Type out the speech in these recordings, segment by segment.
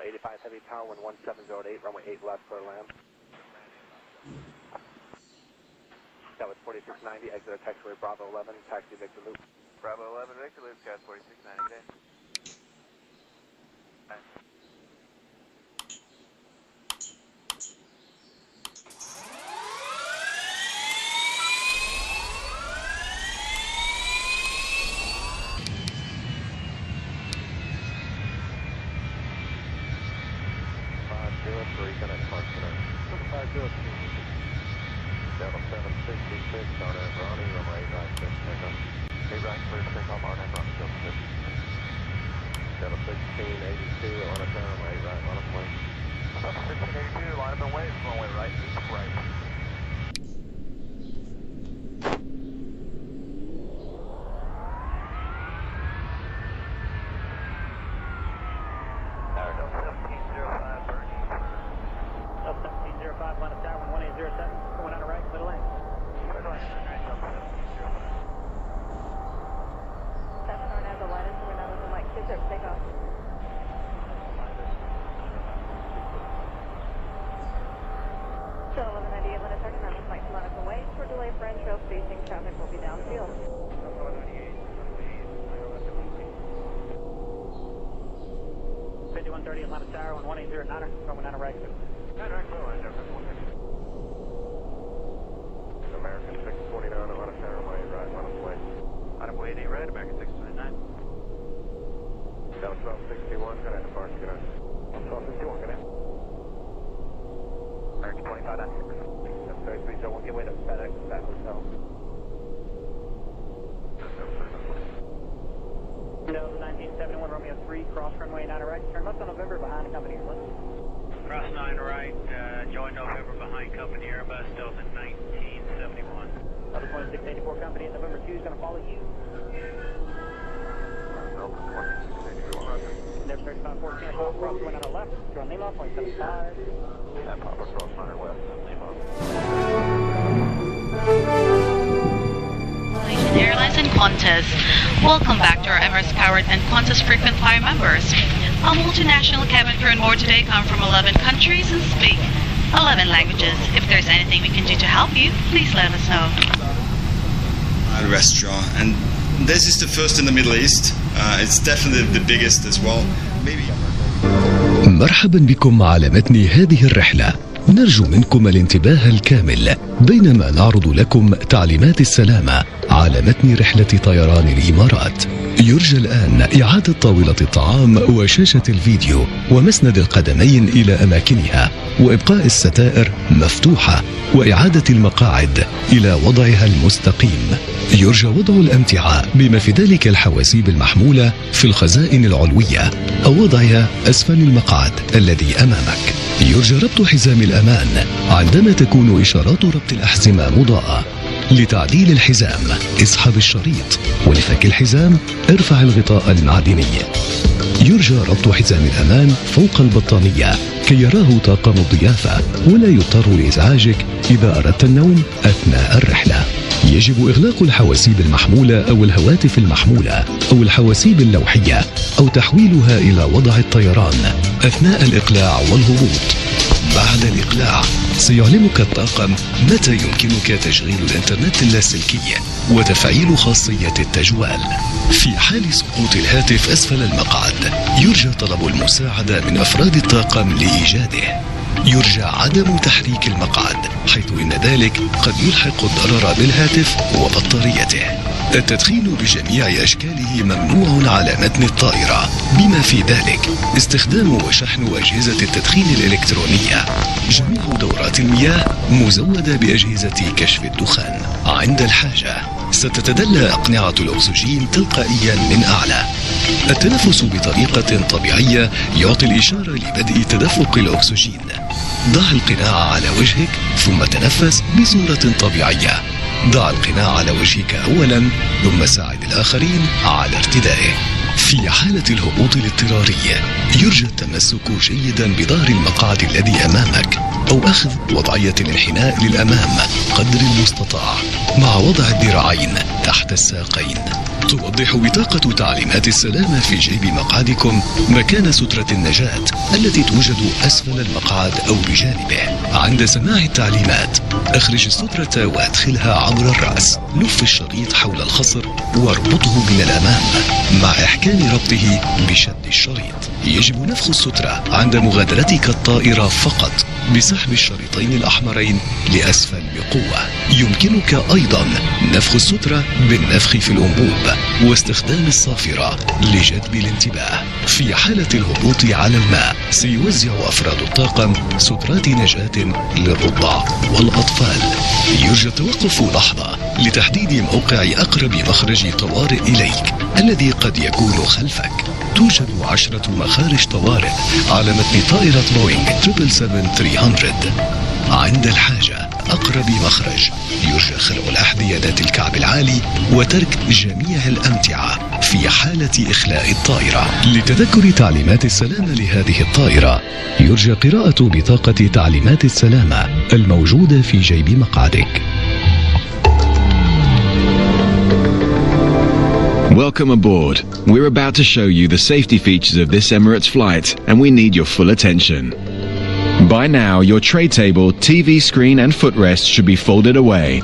85 heavy power, wind 1708, runway 8 left, clear to land. That was 4690, exit at taxiway Bravo 11, taxi Victor Loop. Bravo 11, Victor Loop, got 4690, good day. Delta 766, Arnett Ronnie, runway 8 right, 6 takeoff. 8 right, clear to take off, Arnett Ronnie, Delta 6. Delta 1682, Arnett runway 8 right, line up and wait. Delta 1682, line up and wait, runway right, east right. Delta 1705, Bernie. Delta 1705, line up tower, 1807, going on the right, clear to land. Clear to land, right, Delta 1705. 7 Orlando line is going on with the Mike 2 0 takeoff. So 1198 line of target, now with Mike 2 line up and wait. For delay for entrail spacing, traffic will be downfield. 5130 Atlanta Tower, 1809, going on the right. American 649, Atlanta Tower, runway 8 right, line up and wait. Line up way 8 red, American 629. Delta 1261, good night, departure, good night. 1261, good night. American 25.6. That's 3301, give way to FedEx, that hotel. Delta 1971, Romeo 3, cross runway 9 right, turn left on November behind the company Airbus. Cross 9 right, join November behind company Airbus, Delta 1971. Delta 2684 company at November 2 is going to follow you. Delta 2681. Never 3514, Papa cross runway 9 left, join Lima, 0.75. And Papa cross 9 west, Lima. Airlines and Qantas. Welcome back to our Emirates powered and Qantas frequent flyer members. Our multinational cabin crew and more today come from 11 countries and speak 11 languages. If there's anything we can do to help you, please let us know. Restaurant, and this is the first in the Middle East. It's definitely the biggest as well. Maybe. مرحبا بكم على متن هذه الرحلة. نرجو منكم الانتباه الكامل بينما نعرض لكم تعليمات السلامة على متن رحلة طيران الإمارات. يرجى الآن إعادة طاولة الطعام وشاشة الفيديو ومسند القدمين إلى أماكنها وإبقاء الستائر مفتوحة وإعادة المقاعد إلى وضعها المستقيم. يرجى وضع الأمتعة بما في ذلك الحواسيب المحمولة في الخزائن العلوية أو وضعها أسفل المقعد الذي أمامك. يرجى ربط حزام الأمان عندما تكون إشارات ربط الأحزمة مضاءة. لتعديل الحزام اسحب الشريط، ولفك الحزام ارفع الغطاء المعدني. يرجى ربط حزام الأمان فوق البطانية كي يراه طاقم الضيافة ولا يضطر لإزعاجك إذا أردت النوم أثناء الرحلة. يجب إغلاق الحواسيب المحمولة أو الهواتف المحمولة أو الحواسيب اللوحية أو تحويلها إلى وضع الطيران أثناء الإقلاع والهبوط. بعد الإقلاع سيعلمك الطاقم متى يمكنك تشغيل الإنترنت اللاسلكي وتفعيل خاصية التجوال. في حال سقوط الهاتف أسفل المقعد يرجى طلب المساعدة من أفراد الطاقم لإيجاده. يرجى عدم تحريك المقعد حيث إن ذلك قد يلحق الضرر بالهاتف وبطاريته. التدخين بجميع أشكاله ممنوع على متن الطائرة بما في ذلك استخدام وشحن أجهزة التدخين الإلكترونية. جميع دورات المياه مزودة بأجهزة كشف الدخان. عند الحاجة ستتدلى أقنعة الأكسجين تلقائيا من أعلى. التنفس بطريقة طبيعية يعطي الإشارة لبدء تدفق الأكسجين. ضع القناع على وجهك ثم تنفس بصورة طبيعية. ضع القناع على وجهك أولا ثم ساعد الآخرين على ارتدائه. في حالة الهبوط الاضطراري يرجى التمسك جيدا بظهر المقعد الذي أمامك أو أخذ وضعية الانحناء للأمام قدر المستطاع مع وضع الذراعين تحت الساقين. توضح بطاقة تعليمات السلامة في جيب مقعدكم مكان سترة النجاة التي توجد أسفل المقعد أو بجانبه. عند سماع التعليمات اخرج السترة وادخلها عبر الرأس. لف الشريط حول الخصر واربطه من الأمام مع إحكام ربطه بشد الشريط. يجب نفخ السترة عند مغادرتك الطائرة فقط بسحب الشريطين الأحمرين لأسفل بقوة. يمكنك أيضا نفخ السترة بالنفخ في الأنبوب واستخدام الصافرة لجذب الانتباه. في حالة الهبوط على الماء سيوزع أفراد الطاقم سترات نجاة للرضع والأطفال. يرجى التوقف لحظة لتحديد موقع أقرب مخرج طوارئ إليك الذي قد يكون خلفك. توجد 10 مخارج طوارئ على متن طائرة بوينغ 777-300. عند الحاجة أقرب مخرج يرجى خلع الأحذية ذات الكعب العالي وترك جميع الأمتعة في حالة إخلاء الطائرة. لتذكر تعليمات السلامة لهذه الطائرة يرجى قراءة بطاقة تعليمات السلامة الموجودة في جيب مقعدك. Welcome aboard. We're about to show you the safety features of this Emirates flight, and we need your full attention. By now, your tray table, TV screen and footrest should be folded away.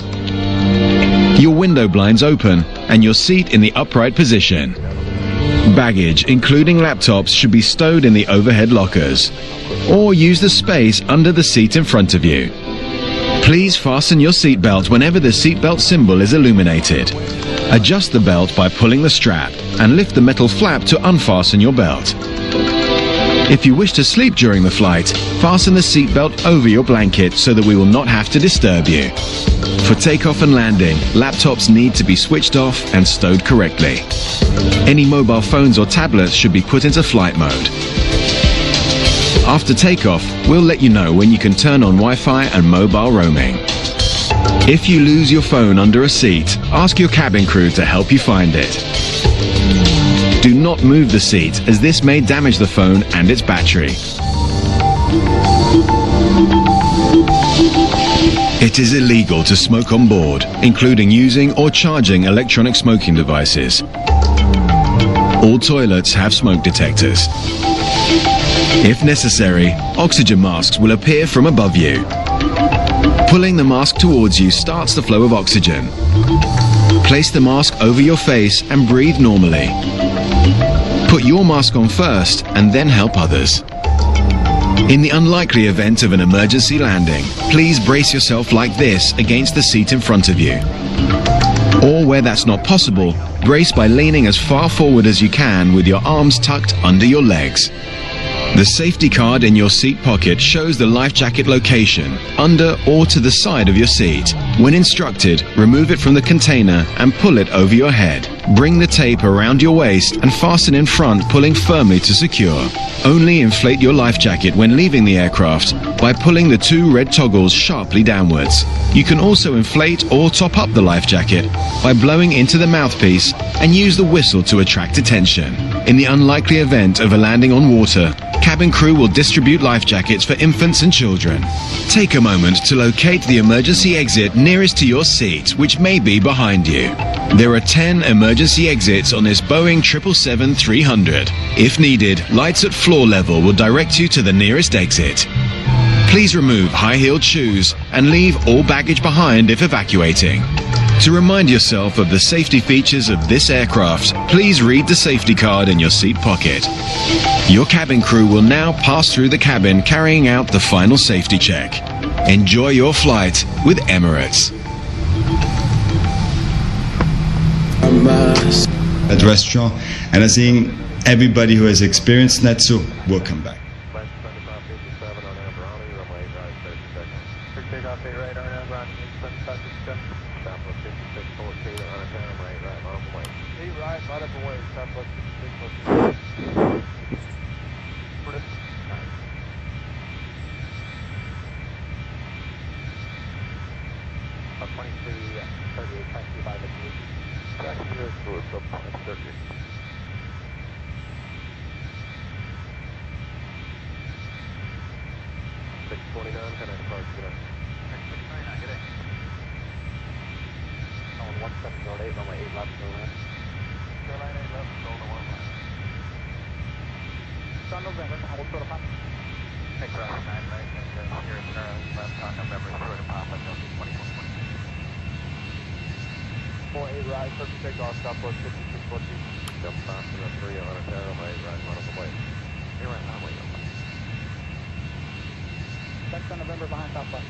Your window blinds open and your seat in the upright position. Baggage, including laptops, should be stowed in the overhead lockers, or use the space under the seat in front of you. Please fasten your seatbelt whenever the seatbelt symbol is illuminated. Adjust the belt by pulling the strap and lift the metal flap to unfasten your belt. If you wish to sleep during the flight, fasten the seatbelt over your blanket so that we will not have to disturb you. For takeoff and landing, laptops need to be switched off and stowed correctly. Any mobile phones or tablets should be put into flight mode. After takeoff, we'll let you know when you can turn on Wi-Fi and mobile roaming. If you lose your phone under a seat, ask your cabin crew to help you find it. Do not move the seat, as this may damage the phone and its battery. It is illegal to smoke on board, including using or charging electronic smoking devices. All toilets have smoke detectors. If necessary, oxygen masks will appear from above you. Pulling the mask towards you starts the flow of oxygen. Place the mask over your face and breathe normally. Put your mask on first and then help others. In the unlikely event of an emergency landing, please brace yourself like this against the seat in front of you. Or where that's not possible, brace by leaning as far forward as you can with your arms tucked under your legs. The safety card in your seat pocket shows the life jacket location, under or to the side of your seat. When instructed, remove it from the container and pull it over your head. Bring the tape around your waist and fasten in front, pulling firmly to secure. Only inflate your life jacket when leaving the aircraft by pulling the 2 red toggles sharply downwards. You can also inflate or top up the life jacket by blowing into the mouthpiece and use the whistle to attract attention. In the unlikely event of a landing on water, cabin crew will distribute life jackets for infants and children. Take a moment to locate the emergency exit nearest to your seat, which may be behind you. There are 10 emergency exits on this Boeing 777-300. If needed, lights at floor level will direct you to the nearest exit. Please remove high-heeled shoes and leave all baggage behind if evacuating. To remind yourself of the safety features of this aircraft, please read the safety card in your seat pocket. Your cabin crew will now pass through the cabin carrying out the final safety check. Enjoy your flight with Emirates. At restaurant, and I think everybody who has experienced Natsu will come back. Flight 7557 on Emirates, runway right 30 seconds. Takeoff 8 right on Emirates, 7557. Southwest 5614 on a turn right, right on the way. 8 right, right up away, Southwest 5614. Up 2338, taxi by the gate. Taxi here towards the circuit. $629, can I depart today? $629, get it. 1708, runway 8 left, clear land. Clear line 8 left, control to 1 line. It's on November, hold short of Papa. Hey, cross 9 right, here is left on November, 0 to Papa, Delta 2440. 48 right, clear for takeoff, Southwest 5614. Delta Foxtrot 3, Atlanta Tower, runway 8 right, line up and wait. 8 right, line wait, over. That's on November behind Southwest.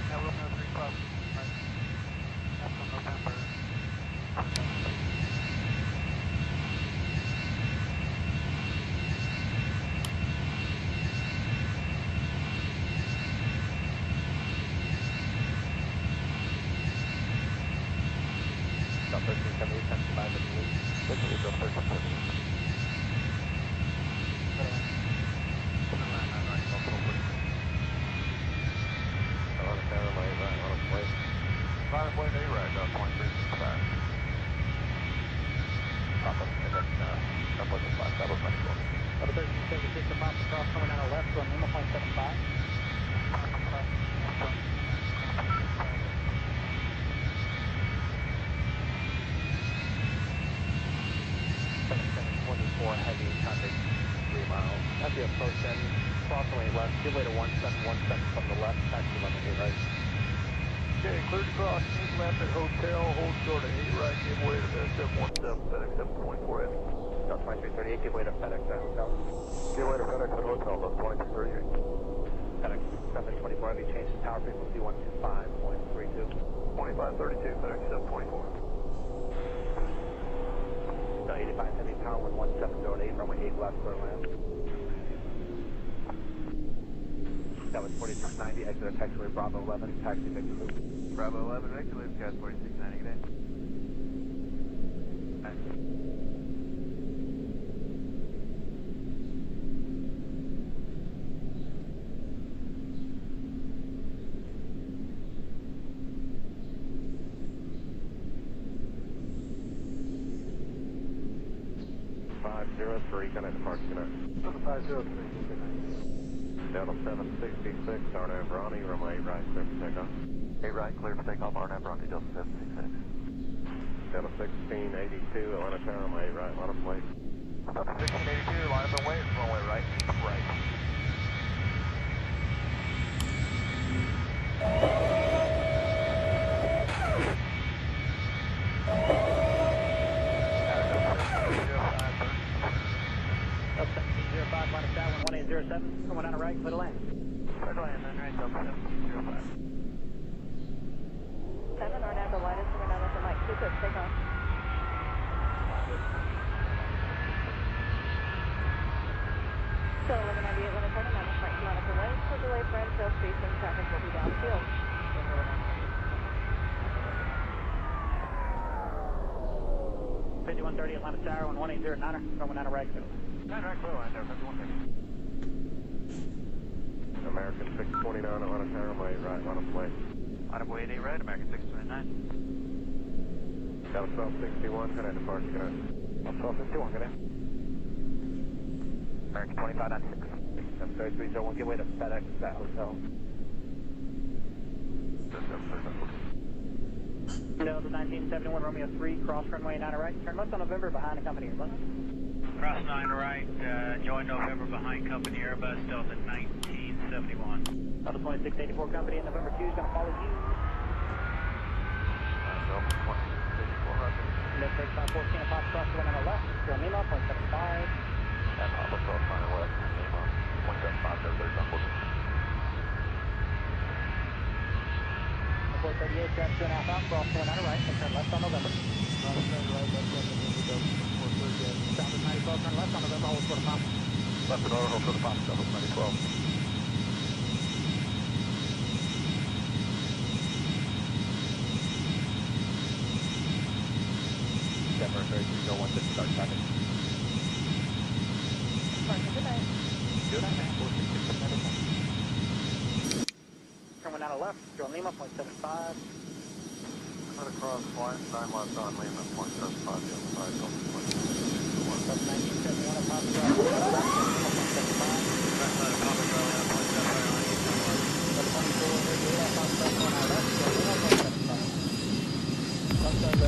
Now Romeo 3 cross right, left on November. Delta 1378, taxi by Mission Loop. Mission Loop, Delta 1378. Clear line. Clear line 9 right, Delta 1242. Atlanta Tower, runway 8 right, line up and wait. Line of wait, 8 right, Delta 2365. Papa, and then Southwest 5, Southwest 94. Delta 1376 to Papa, cross runway 90 left, run Lima, 0.75. Papa cross, left on Lima, cross 7724, heavy, traffic 3 miles. As you approach then, cross runway left, give way to 1717 from the left, taxi runway 8 right. Okay, clear to cross, 8 left at Hotel, hold short of 8 right, give way to the 717, FedEx 724 heavy. Delta 2338, give way to FedEx at Hotel. Give way to FedEx at Hotel, Delta 2338. FedEx 724 heavy, change to tower frequency 125.32. 2532, FedEx 724. 85 heavy, tower 11708, runway 8 left, clear land. That was 4690, exit at taxiway Bravo 11, taxi Victor Loop. Bravo 11, Victor Loop, gas 4690, good day. Nice. Connect departure, connect. Delta 503, good night. Delta 766, RNAV Ronnie, runway 8 right, clear for takeoff. 8 right, clear for takeoff, RNAV Ronnie, Delta 766. Delta 1682, Atlanta Tower, runway 8 right, line up and wait. Delta 1682, line up and wait, runway right, 8 right. Delta 1705, line of tower 1807, coming down the right, clear to land. Clear to land, 9 right, Delta 1705. 7 or now the line is coming down with the mic. Keep it, take off. So 1198 limit turn, and Mike line up away. For delay for trail spacing, traffic will be downfield. 5130 Atlanta Tower, 1809er, runway 90 right, clear to land. 9 right, clear line, Delta 5130. American 629, Atlanta Tower, runway 8 right, line up and wait. Line up way 8 right, American 629. Delta 1261, connect departure, connect. Delta 1261, good day. American 2596. 73301, give way to FedEx at Hotel. Delta 1971, Romeo 3, cross runway 90 right, turn left on November behind the company Airbus. Cross 9 right, join November behind company Airbus, Delta 1971. Delta 2684 company in November 2 is going to follow you. Delta 2684, roger. Left 3514, Pop cross the one on the left, Joe Lima, 0.75. And Papa cross line west, Lima, 175, 3514. 438, grab 2.5 out, cross the one on the right, and turn left on November. Cross line right, left on November, Delta 438. Southwest 9012, turn left on November, hold short of Pop. Left and order, hold for the Papa, Southwest 9012. Denver 3301, disregard traffic. Departure, good night. Good night, man. 466, Turn one out of left, Joe Lima, 0.75. Cut across, line 9 left on Lima, 0.75, the other side, Delta 2661. Delta 1971, Pop cross the one on the left, 0.75. Left side of Papa Charlie on 0.75 on east north. Delta 2438, Pop cross the one on the left, Joe Lima, 0.75. Left side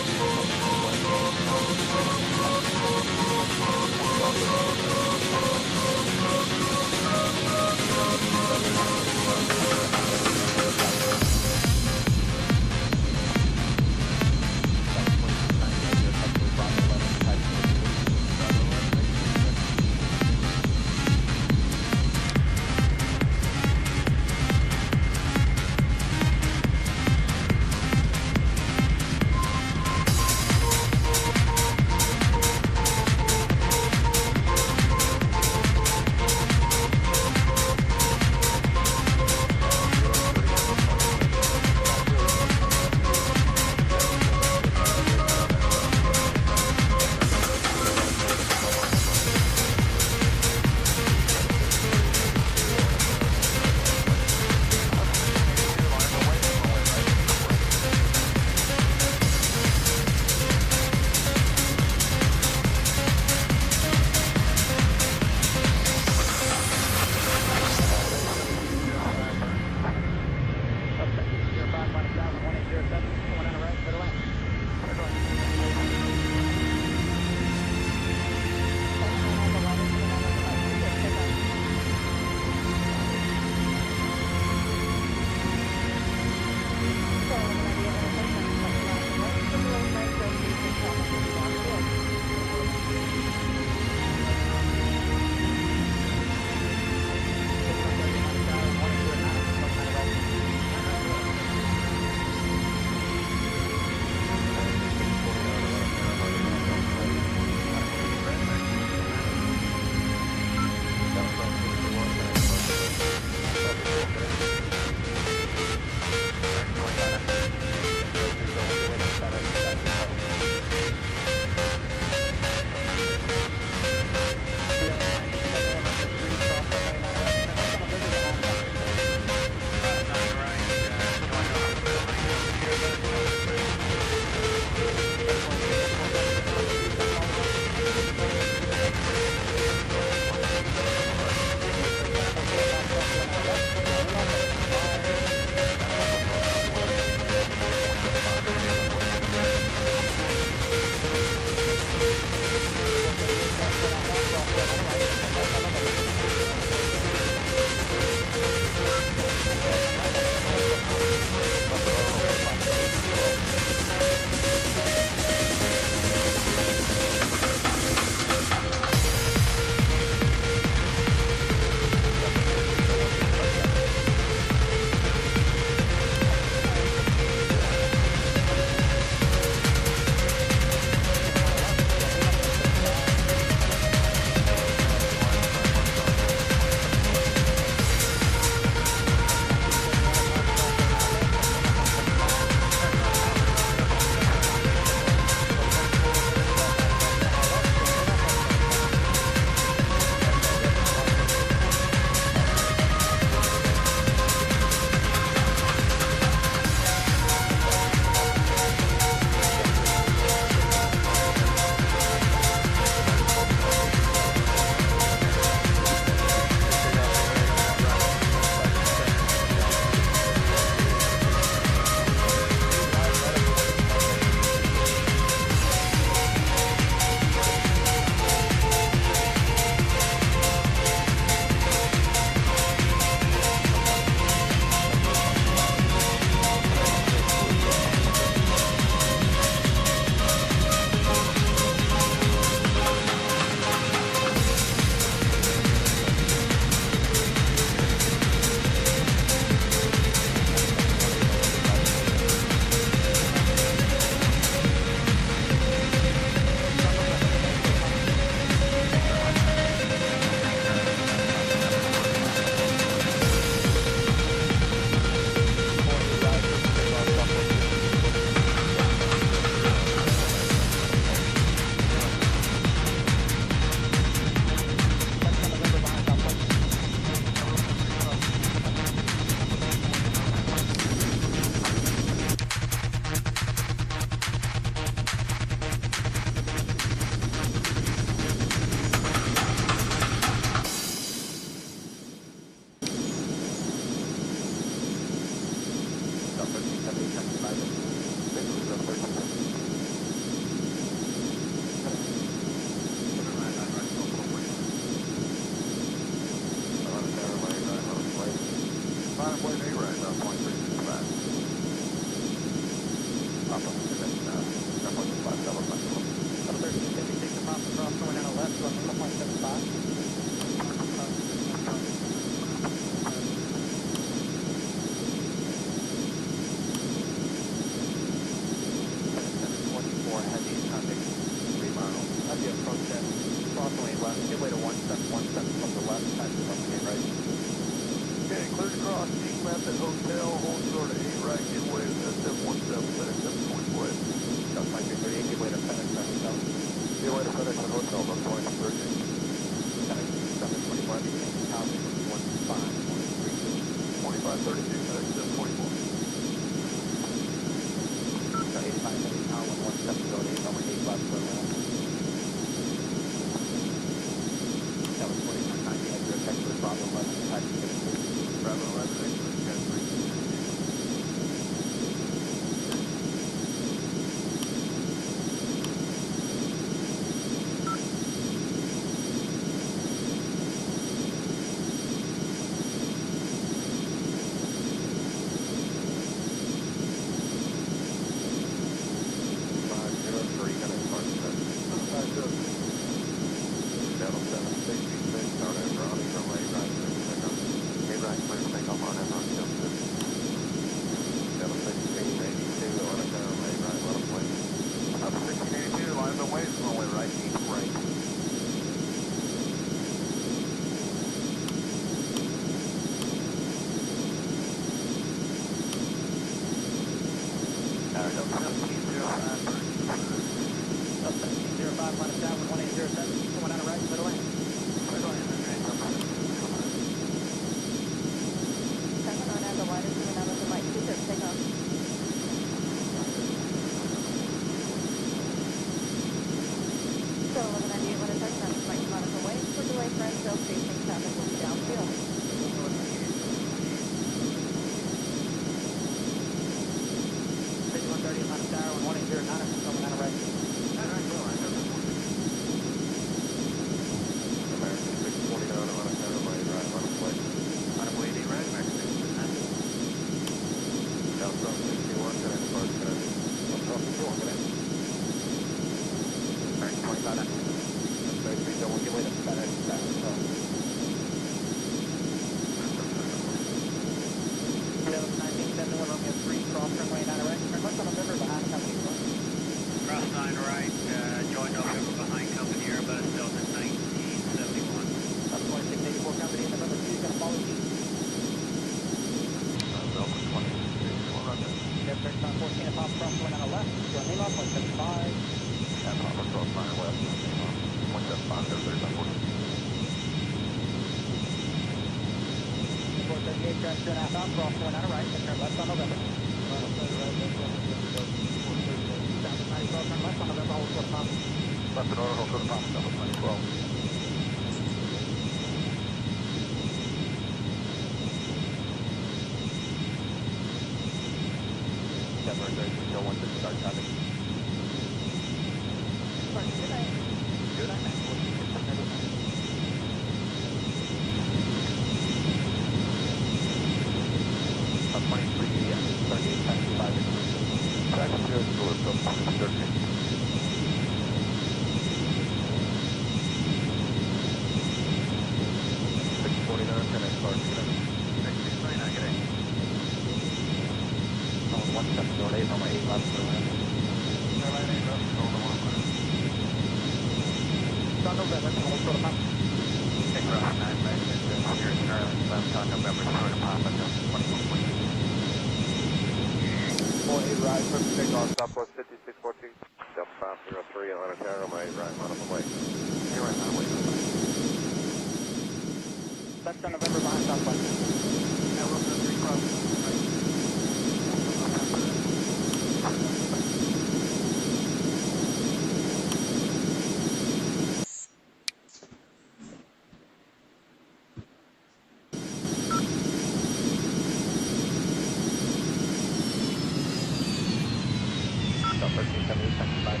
1378, taxi 5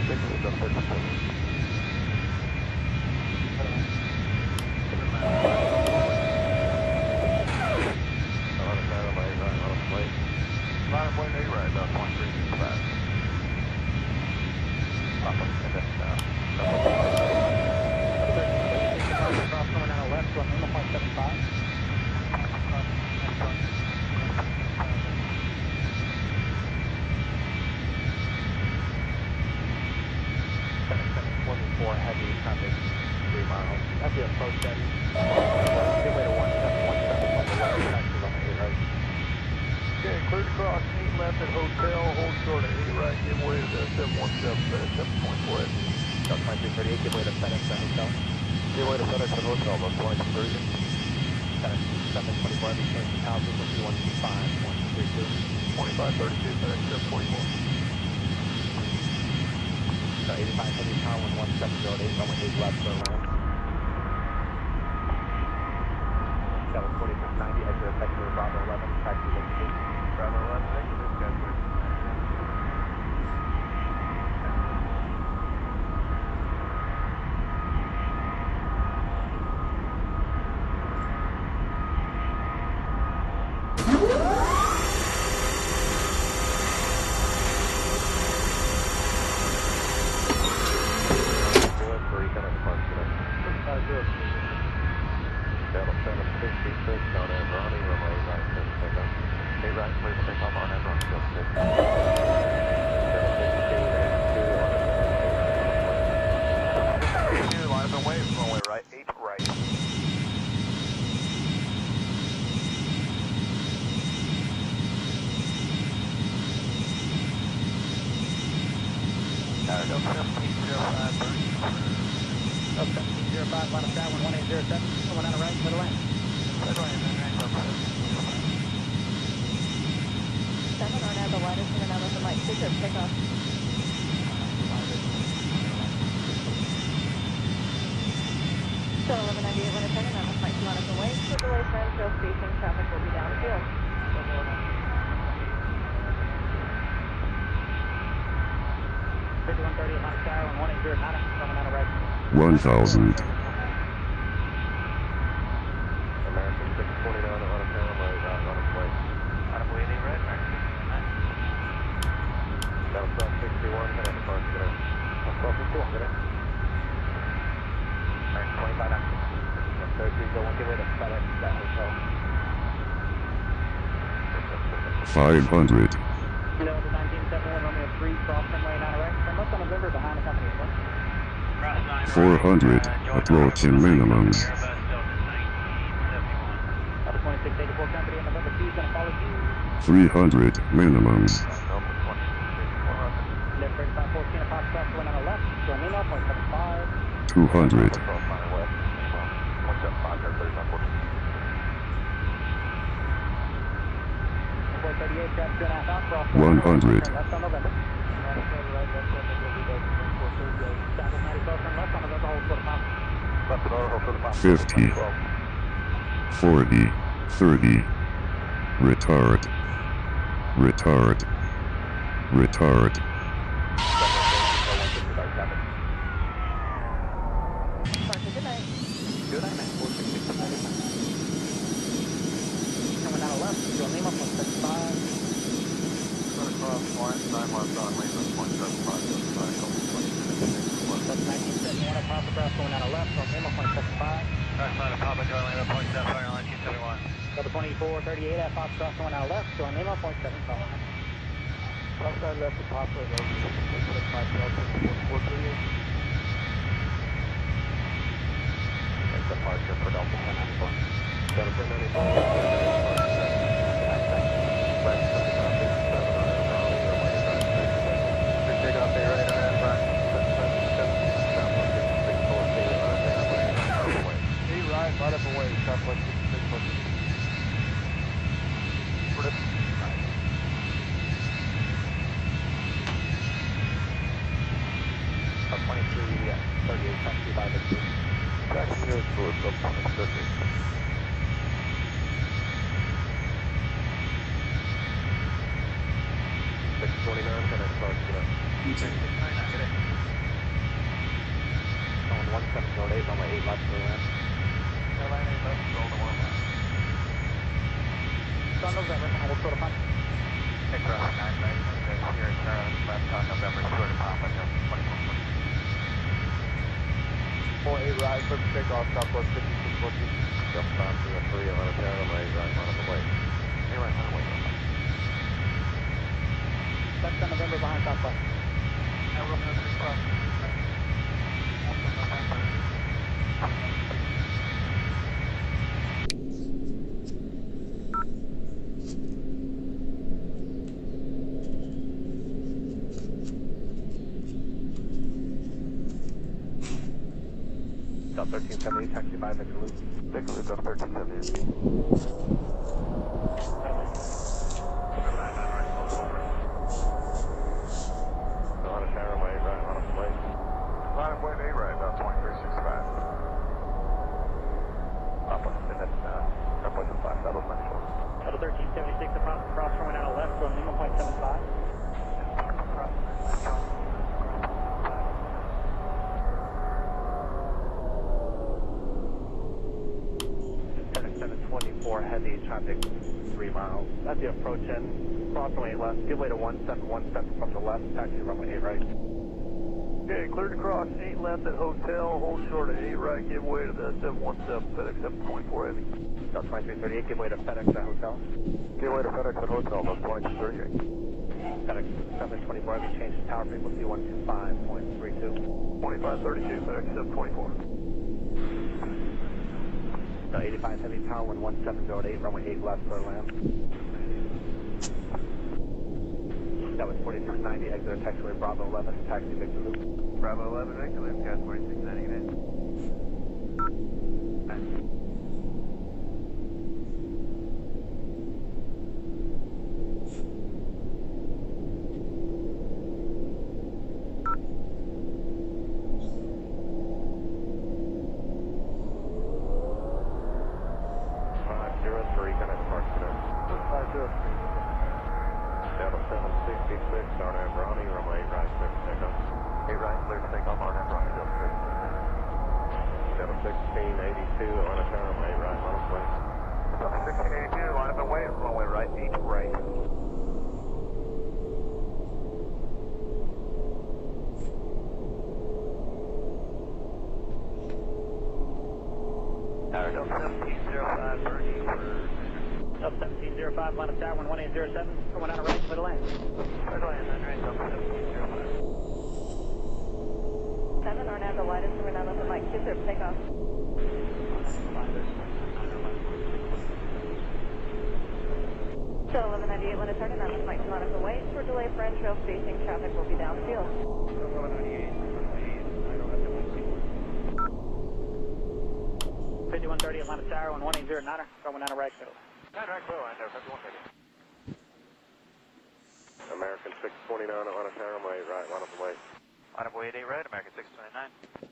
Take us up 37. Line of way, 8 right, about 0.365. Papa, and then, Cross coming out of left to Lima, 0.75. heavy traffic, 3 miles. That's the approach steady. Give way to 1717 on the left, taxi on the 8 right. Okay, clear to cross, 8 left at hotel, hold short at 8 right, give way to the 717, 7.4. That's 2338, give way to FedEx at hotel. Give way to FedEx at hotel, about 23. FedEx 724, every change in houses with 2125.32. 2532, FedEx 744. 85 heavy power 1708, runway 8 left for land. That was 4690, exit effective Bravo 11, taxi location. Bravo 11, exit this guy, please. Delta 766 on Emirates, runway 8 right, 6 pickup. 8 right, clear to take off on Emirates, still 6. 716, 82 on82, line of way, runway right, 8 right. Delta 1705, 30. Delta 1705, line of sky, 1807, coming out of right, clear to land. Clear to land, Delta 1705. 7 on the widest and another for Mike. Speaker, take off. So 1198, when attending on the flight to line up and wait. For delay for Enfield station, traffic will be downfield. 5130, line of sky, 1809, coming out of right. 1000. American 629 on a runway, on its way. Line of way, 8 right, American 629. Delta 61, head in park, get in. Delta 61, get in. American 25 after. 33, go 1, give way to FedEx, that hotel. 500. Delta 1971, Romeo 3, cross runway 9 right. Turn left on November behind the company. Cross 9 400, approaching minimums. Airbus Delta 1971. Delta 2684 company in November 2 is going to follow you. 300, minimums. Delta 26, 400. Left 3514, a Fox cross going on the left. Join Lima, 0.75. 200, Cross line west, 175, there, 3514. 438, traffic 2.5 out, cross. 100. Turn left on November. Southwest 94, turn left on November, hold short of Pop. Left at order, hold for the pop. 50, 40, 30. Retard. Retard. Retard. Parker, good night. Good night, man. 466. Coming out of left, join Lima, 0.75. Cut across, 9 left on, Lima, 0.75, just cycle, 26, That's 1971, a Papa cross going out of left, join Lima, 0.75. Cross 9 of Papa, join Lima, 0.75, 1971. Delta 2438, at Fox cross going out of left, join Lima, 0.75. Left side left to Papa, those are 5 Delta, 438. It's departure for Delta 1094. Delta 1094. Take off the right on that front. 8 right up away, Southwest 614. Up 23, 38, taxi 5 Taxi goes towards up 2050. 629 connect parts, good day. 629, good day. Calling 1708, runway 8 left for land. Airline 8 left, control to 1 mile. On November, hold short of Papa. Hey, crossing 9 right, Sierra Charlie, left on November, short of Papa, Delta 2449. 48 right, clear for takeoff, Southwest 5614. Delta 503, Atlanta Tower, runway 8 right, line up and wait. 8 right, line wait, Delta. That's on November behind Southwest. Romeo 3, crossing 9 right, Alpha November, November 6. Delta 1370, taxi by Victor Loop. Victor Loop, Delta 1370. Atlanta Tower, runway 8 right, line up and wait. Line up wait, 8 right, about 2365. Papa, and then, airplane 5, that was my short. Delta 1376, cross runway 9 left, from Lima point 75. Heavy traffic 3 miles. At the approach end, cross runway 8 left, give way to 1717 from the left, taxi runway 8 right. Okay, cleared to cross 8 left at hotel, hold short at 8 right, give way to the 717, FedEx 724 Heavy. Delta 2338, give way to FedEx at hotel. Give way to FedEx at hotel, Delta 2238. FedEx 724 Heavy, change to tower frequency 125.32. 2532, FedEx 724. 85 Heavy, tower 11708, runway 8 left for land. That was 4690, exit taxiway Bravo 11, taxi Victor Loop. Bravo 11, Victor Loop, gas 4690, good day. Delta 766, Arnhem Ronnie, runway 8 right, clear for takeoff. 8 right, clear to takeoff, Arnhem Ronnie, Delta 1682, Atlanta Tower, runway 8 right, line up wait. Delta 1682, line up and wait, runway right, 8 right. Tower Delta 1705, Bernie for... Delta 1705, line of tower 1807, coming down the right, middle lane. Middle lane, 9 right, Delta 1705. 7, Orlando White, we're now looking like 2 clear for takeoff. So 1198, Atlanta turning, now looking like 2 miles away. For delay for intro, facing traffic will be downfield. 5130, Atlanta Tower 1809, coming down the right, middle. 9 right, clear line there, 5130. American 629, Atlanta Tower, runway 8 right, line up and wait. Line up way 8 right, American 629.